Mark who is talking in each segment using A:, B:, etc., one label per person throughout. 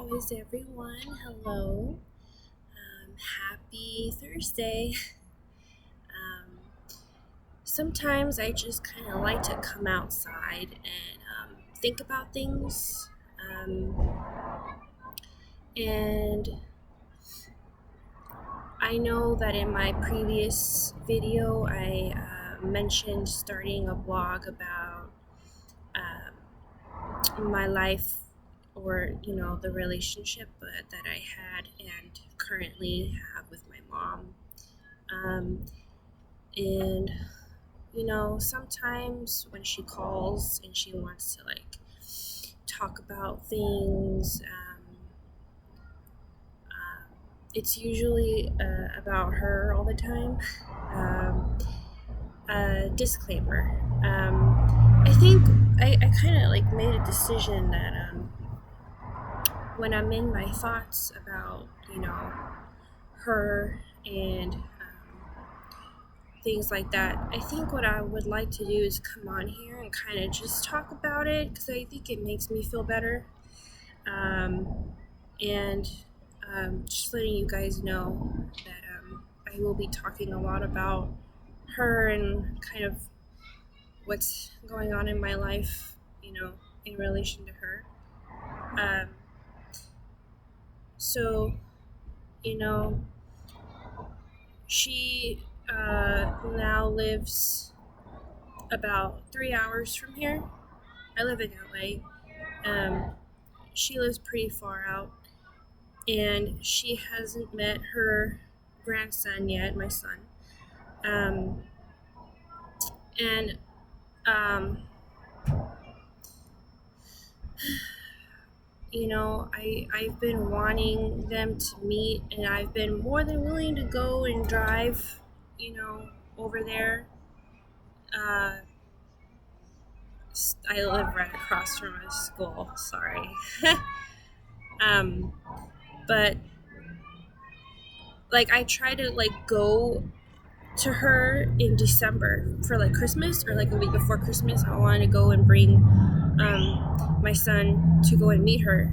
A: How is everyone? Hello. Happy Thursday. Um, Sometimes I just kind of like to come outside and think about things. And I know that in my previous video, I mentioned starting a blog about my life or the relationship that I had and currently have with my mom. Um, and sometimes when she calls and she wants to talk about things, it's usually about her all the time. Disclaimer. I think I kind of made a decision that when I'm in my thoughts about her and things like that, I think what I would like to do is come on here and kind of just talk about it because I think it makes me feel better. And just letting you guys know that I will be talking a lot about her and kind of what's going on in my life, in relation to her. Um, so, you know, she now lives about 3 hours from here. I live in LA. She lives pretty far out, and she hasn't met her grandson yet, my son. And I've been wanting them to meet, and I've been more than willing to go and drive, over there. I live right across from a school, sorry. um, but I try to go to her in December for Christmas or a week before Christmas. I wanted to go and bring my son to go and meet her,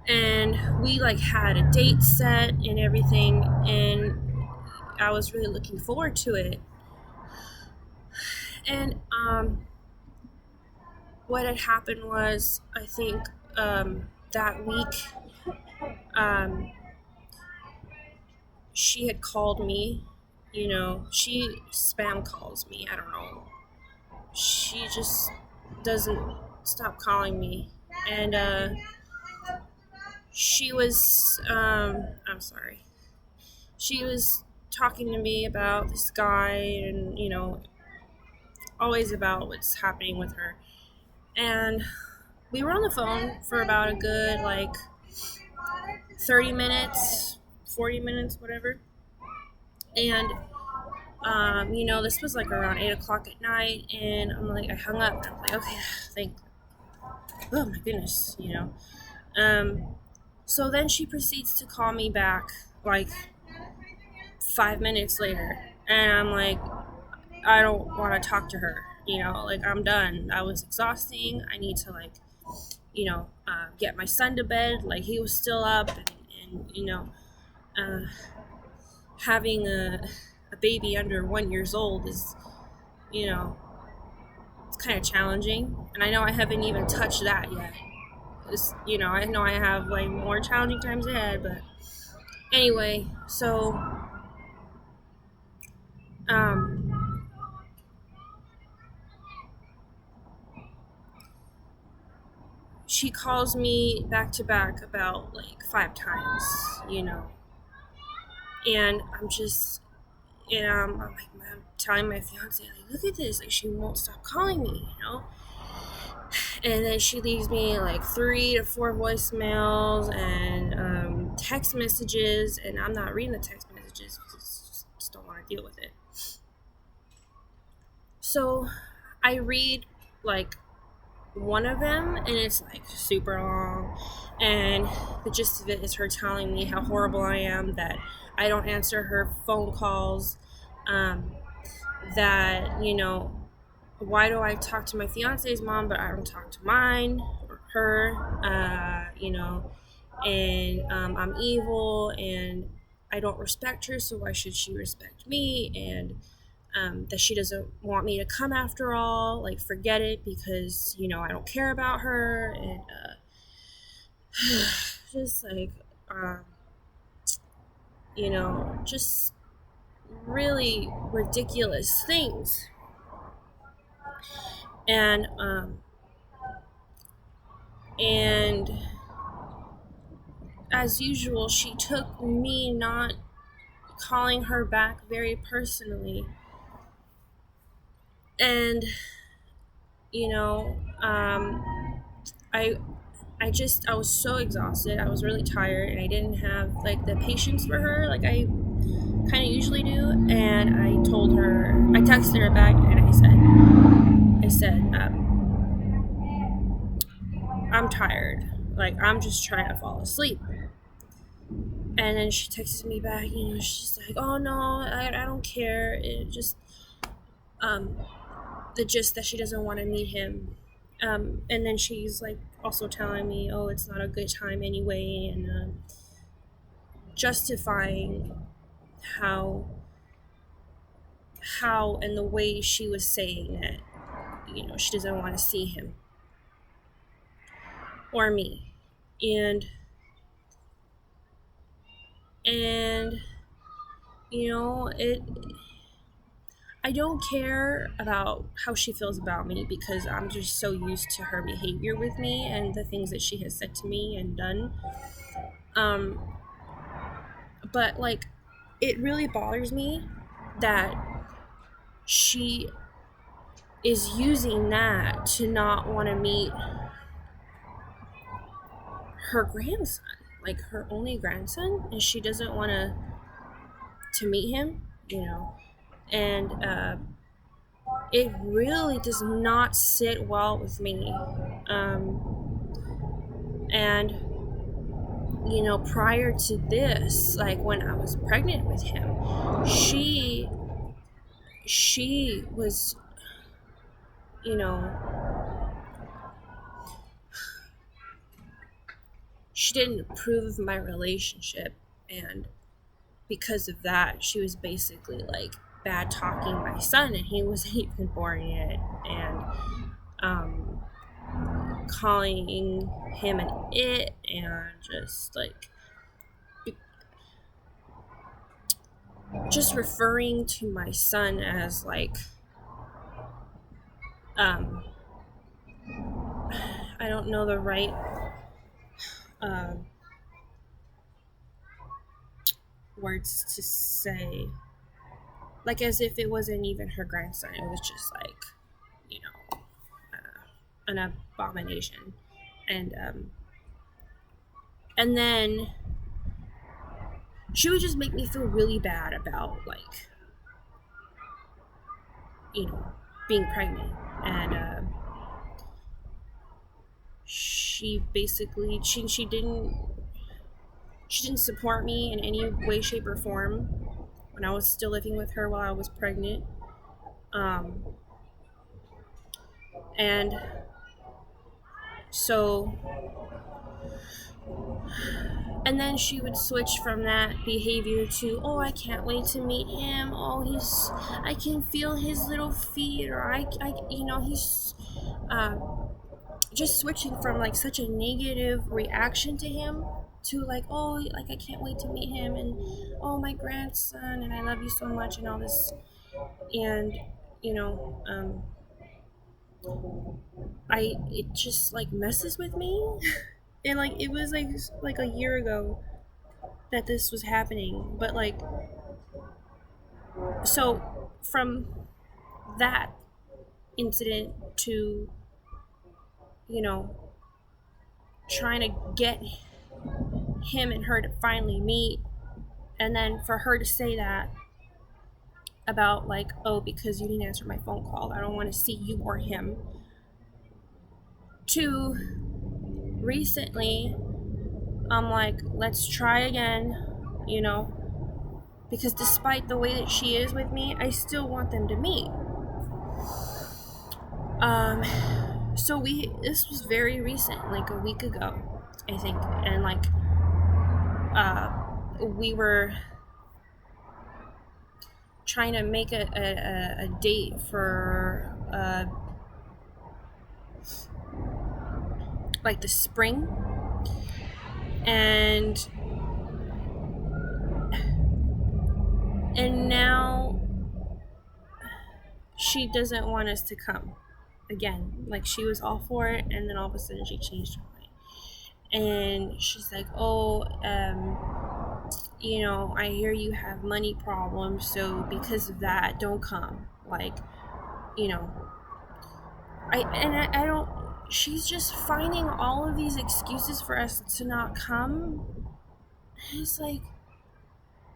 A: and we had a date set and everything, and I was really looking forward to it. And what had happened was, I think that week she had called me. She spam calls me. I don't know. She just doesn't stop calling me. And she was, I'm sorry. She was talking to me about this guy and, always about what's happening with her. And we were on the phone for about a good 30 minutes, 40 minutes, whatever. And this was around 8 o'clock at night, and I hung up. I'm okay, oh my goodness, So then she proceeds to call me back 5 minutes later, and I'm I don't want to talk to her. I'm done. That was exhausting. I need to get my son to bed. He was still up, and having a baby under 1 year old is, it's kind of challenging. And I know I haven't even touched that yet. I know I have more challenging times ahead, but anyway, so she calls me back to back about 5 times, and I'm just, I'm telling my fiance, look at this, she won't stop calling me, and then she leaves me 3 to 4 voicemails and text messages, and I'm not reading the text messages because I just don't want to deal with it. So I read one of them, and it's super long, and the gist of it is her telling me how horrible I am, that I don't answer her phone calls, that why do I talk to my fiance's mom, but I don't talk to mine or her? And I'm evil and I don't respect her, so why should she respect me? And that she doesn't want me to come after all. Like, forget it because, I don't care about her. And just like, just really ridiculous things. And as usual, she took me not calling her back very personally. And, you know, I I was so exhausted. I was really tired and I didn't have like the patience for her like I kind of usually do. And I texted her back and I'm tired. Like, I'm just trying to fall asleep. And then she texted me back, she's like, oh no, I don't care. It just, the gist that she doesn't want to meet him. And then she's like also telling me, oh, it's not a good time anyway. And justifying how and the way she was saying that, she doesn't want to see him or me. And I don't care about how she feels about me because I'm just so used to her behavior with me and the things that she has said to me and done. But like, it really bothers me that she is using that to not want to meet her grandson, like her only grandson, and she doesn't want to meet him, and it really does not sit well with me. And prior to this, like when I was pregnant with him, she was, she didn't approve of my relationship, and because of that, she was basically like bad talking my son, and he wasn't even born yet, and calling him an it, and just referring to my son as like I don't know the right words to say, like as if it wasn't even her grandson. It was just like, an abomination. And then she would just make me feel really bad about like, being pregnant. And she basically she didn't support me in any way, shape, or form when I was still living with her while I was pregnant. And so, and then she would switch from that behavior to, oh, I can't wait to meet him. Oh, I can feel his little feet, or he's just switching from like such a negative reaction to him to like, oh, like I can't wait to meet him, and oh, my grandson, and I love you so much, and all this. And it just like messes with me. And like, it was like a year ago that this was happening, but like, so from that incident to trying to get him and her to finally meet, and then for her to say that about like, oh, because you didn't answer my phone call, I don't want to see you or him, to recently I'm like, let's try again, because despite the way that she is with me, I still want them to meet. Um, so this was very recent, like a week ago, I think, and like, uh, we were trying to make a date for, like the spring, and now she doesn't want us to come again. Like, she was all for it, and then all of a sudden she changed her mind, and she's like, "Oh, I hear you have money problems, so because of that, don't come." Like, you know, I don't. She's just finding all of these excuses for us to not come. It's like,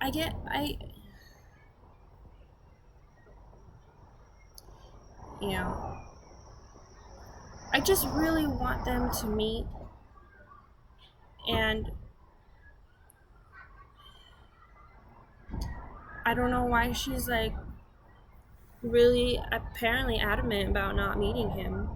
A: I get, you know, I just really want them to meet, and I don't know why she's like really apparently adamant about not meeting him.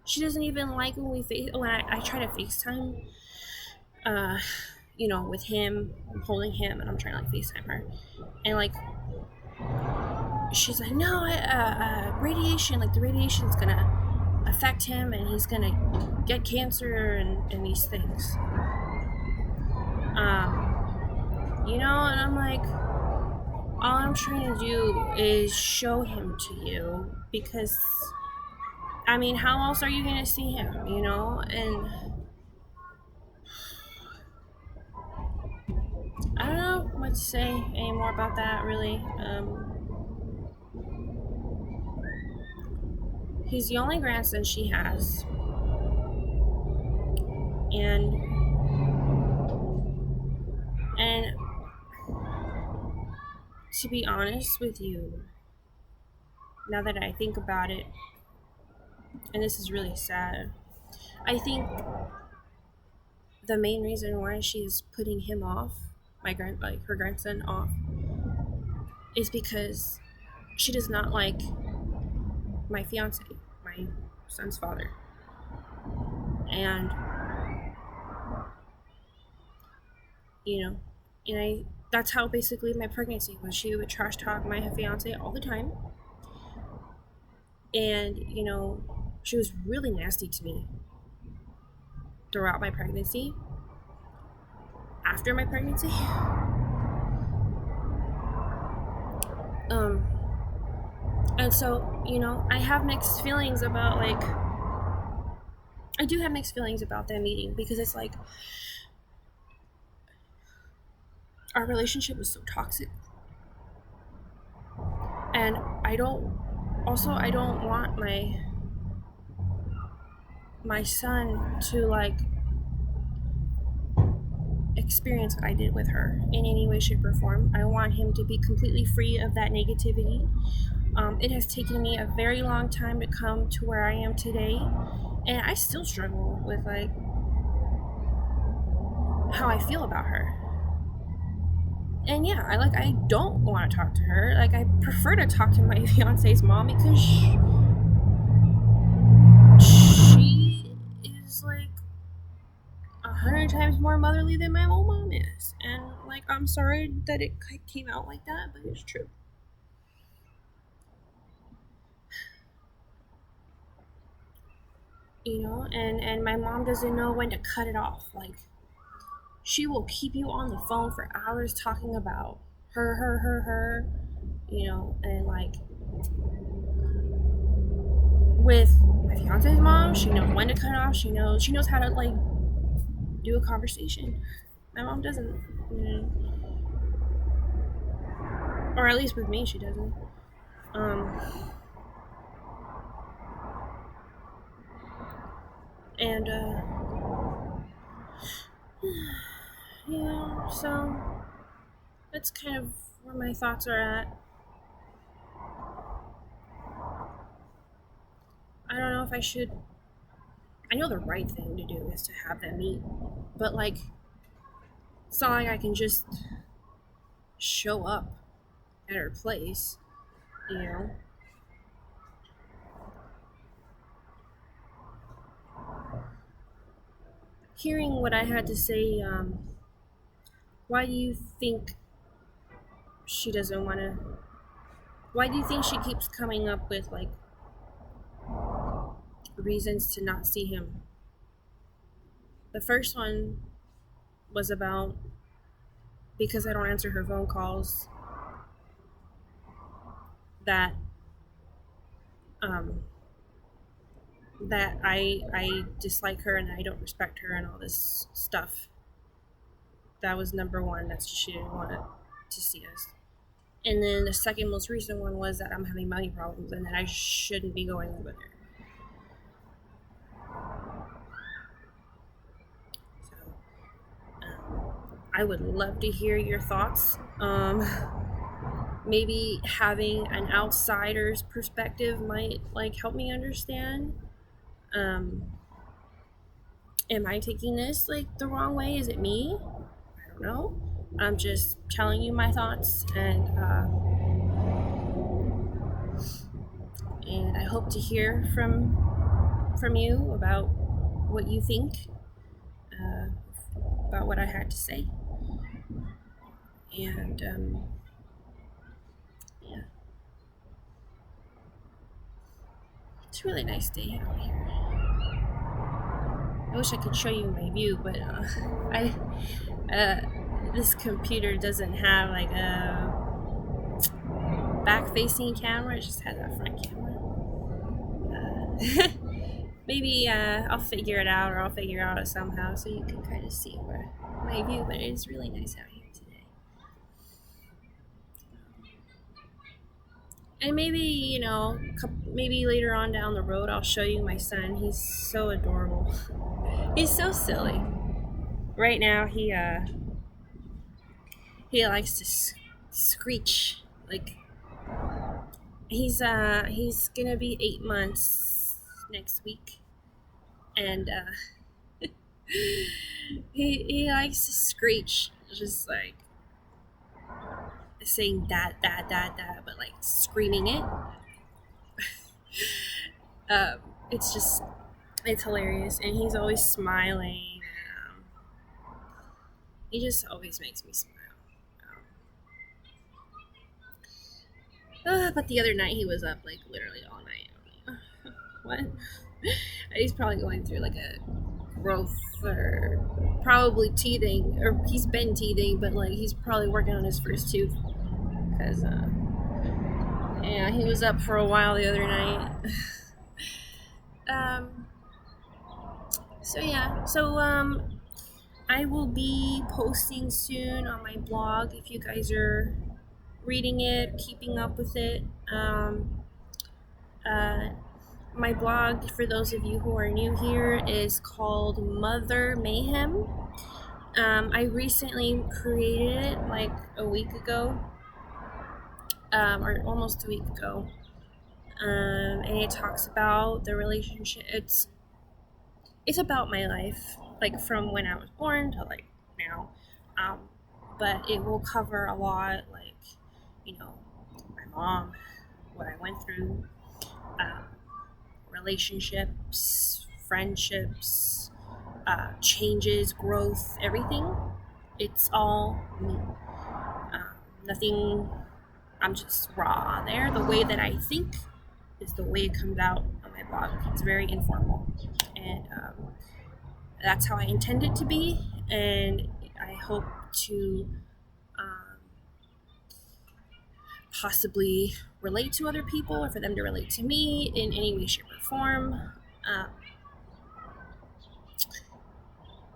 A: She doesn't even like when I try to FaceTime, uh, with him. I'm holding him and I'm trying to like FaceTime her, and like she's like, no, radiation, like the radiation's gonna affect him and he's gonna get cancer and these things. And I'm like, all I'm trying to do is show him to you, because I mean, how else are you gonna see him, And I don't know what to say anymore about that, really. He's the only grandson she has, and and to be honest with you, now that I think about it, and this is really sad, I think the main reason why she's putting him off, her grandson off, is because she does not like my fiance, my son's father. And and I that's how basically my pregnancy was. She would trash talk my fiance all the time. And she was really nasty to me throughout my pregnancy, after my pregnancy. And so, I have mixed feelings about, like, I do have mixed feelings about that meeting, because it's like, our relationship was so toxic. And I don't want my son to, like, experience what I did with her in any way, shape, or form. I want him to be completely free of that negativity. It has taken me a very long time to come to where I am today, and I still struggle with, like, how I feel about her. And yeah, I don't want to talk to her. Like, I prefer to talk to my fiance's mom, because she is like 100 times more motherly than my own mom is. And like, I'm sorry that it came out like that, but it's true. And my mom doesn't know when to cut it off. Like, she will keep you on the phone for hours talking about her, and like, with my fiance's mom, she knows when to cut it off. She knows how to, like, do a conversation. My mom doesn't, or at least with me, she doesn't. And so that's kind of where my thoughts are at. I don't know if I should. I know the right thing to do is to have them meet, but like, it's not like I can just show up at her place, hearing what I had to say, why do you think she doesn't want to? Why do you think she keeps coming up with like reasons to not see him? The first one was about because I don't answer her phone calls that um that I dislike her and I don't respect her and all this stuff. That was number one. That's she didn't want to see us. And then the second most recent one was that I'm having money problems and that I shouldn't be going over there. So I would love to hear your thoughts. Maybe having an outsider's perspective might like help me understand. Um, am I taking this like the wrong way? Is it me? I don't know. I'm just telling you my thoughts, and I hope to hear from you about what you think uh, about what I had to say. And yeah, it's a really nice day out here. I wish I could show you my view, but I this computer doesn't have like a back-facing camera; it just has a front camera. Maybe I'll figure it out, or I'll figure out it somehow, so you can kind of see where my view. But it's really nice out here today. And maybe maybe later on down the road, I'll show you my son. He's so adorable. He's so silly. Right now, he likes to screech like he's gonna be 8 months next week, and he likes to screech, just like saying dad, but like screaming it. It's just it's hilarious, and he's always smiling. He just always makes me smile. But the other night he was up like literally all night. What? He's probably going through like a growth or probably teething, or he's been teething, but like he's probably working on his first tooth because yeah, he was up for a while the other night. So I will be posting soon on my blog if you guys are reading it, keeping up with it. My blog, for those of you who are new here, is called Mother Mayhem. I recently created it like a week ago, or almost a week ago, and it talks about the relationship. It's about my life, like from when I was born to like now, but it will cover a lot, like my mom, what I went through, relationships, friendships, changes, growth, everything. It's all me. Nothing. I'm just raw there. The way that I think is the way it comes out on my blog. It's very informal, and that's how I intend it to be. And I hope to possibly relate to other people, or for them to relate to me in any way, shape, or form.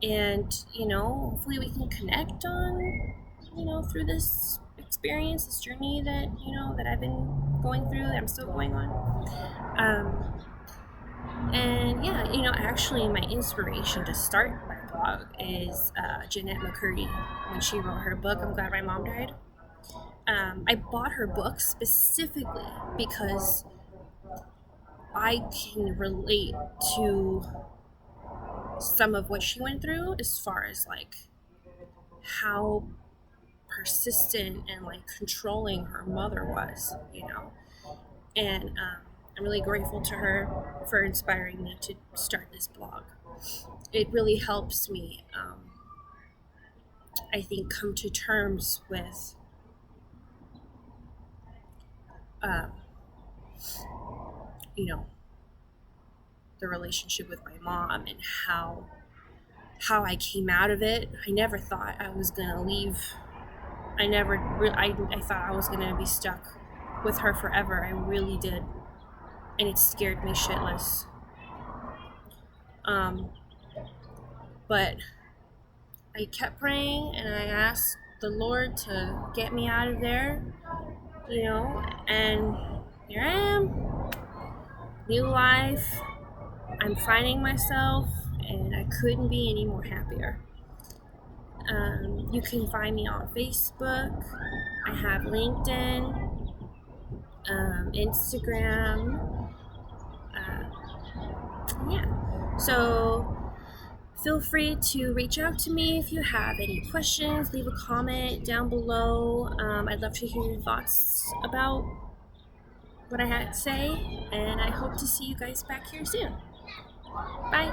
A: And hopefully we can connect on through this experience, this journey that I've been going through, that I'm still going on. And yeah, actually my inspiration to start my blog is Jeanette McCurdy. When she wrote her book, I'm Glad My Mom Died, I bought her book specifically because I can relate to some of what she went through, as far as like how persistent and like controlling her mother was, and I'm really grateful to her for inspiring me to start this blog. it really helps me, I think, come to terms with um, you know, the relationship with my mom and how I came out of it. I never thought I was gonna leave. I thought I was gonna be stuck with her forever. I really did, and it scared me shitless. Um, but I kept praying and I asked the Lord to get me out of there, and here I am, new life. I'm finding myself, and I couldn't be any more happier. You can find me on Facebook. I have LinkedIn, Instagram. Yeah. So feel free to reach out to me if you have any questions. Leave a comment down below. I'd love to hear your thoughts about what I had to say, and I hope to see you guys back here soon. Bye.